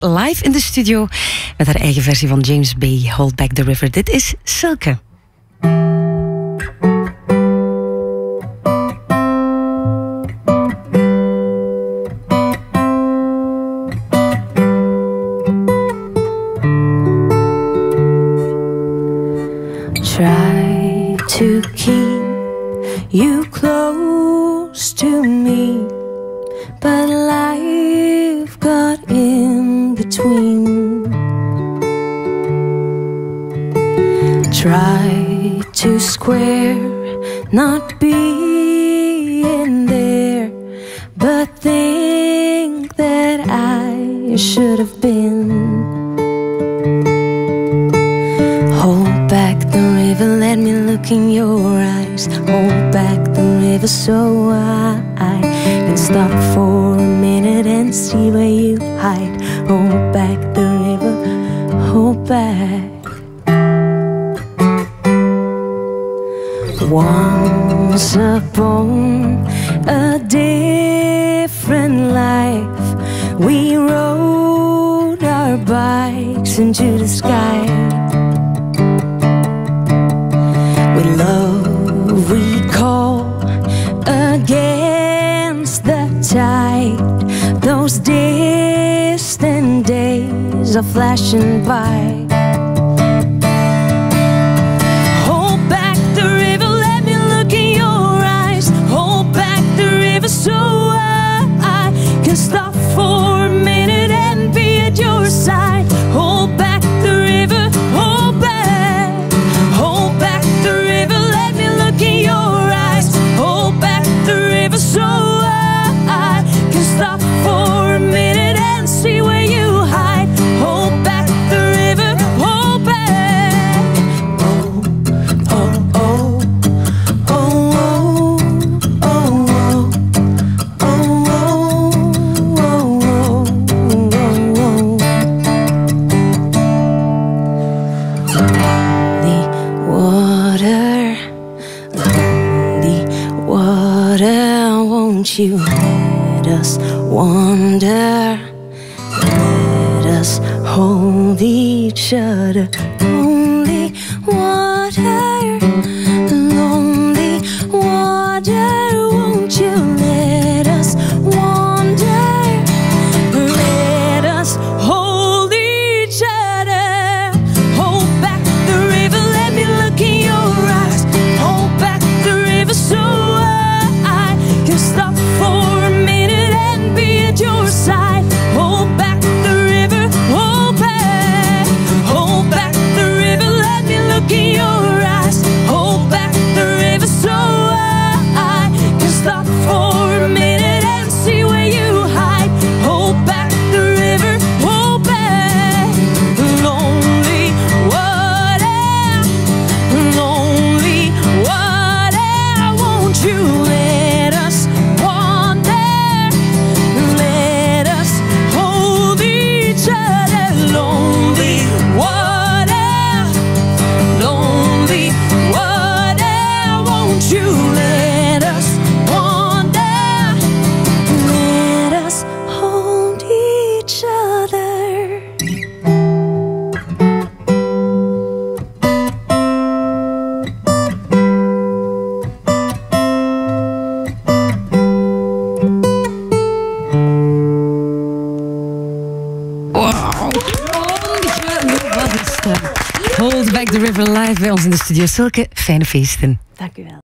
live in de studio met haar eigen versie van James Bay, Hold Back the River. Dit is Silke. Try to keep you close to me, but life got in between. Try to square not being there, but think that I should have been. Hold back the river, let me look in your eyes. Hold back the river so I can stop for a minute and see where you hide. Hold back the river, hold back. Once upon a different life, we rode our bikes into the sky. With love we call against the tide. Those distant days are flashing by. Hold back the river, let me look in your eyes. Hold back the river so I can stop for a minute and be at your side. Hold back the river, hold back. Hold back the river, let me look in your eyes. Hold back the river so I can stop for a minute and see where you hide. Hold back the river, hold back. Oh, oh, oh, oh, oh, oh, oh, oh, oh, oh, lonely water, won't you let us wander? Let us hold each other. Lonely water, won't you let us wander? Let us hold each other. Hold back the river, let me look in your eyes. Hold back the river so I can stop for a minute and be at your side. Hold back the river, hold back. Hold back the river, let me look in your eyes. Hold back the river so I can stop for a minute and see where you hide. Hold back the river, hold back. Lonely water, won't you let us wander? Let us hold each other. Lonely water, won't you let us wander? Let us hold each other. Hold Back the River live bij ons in de studio. Silke, fijne feesten. Dank u wel.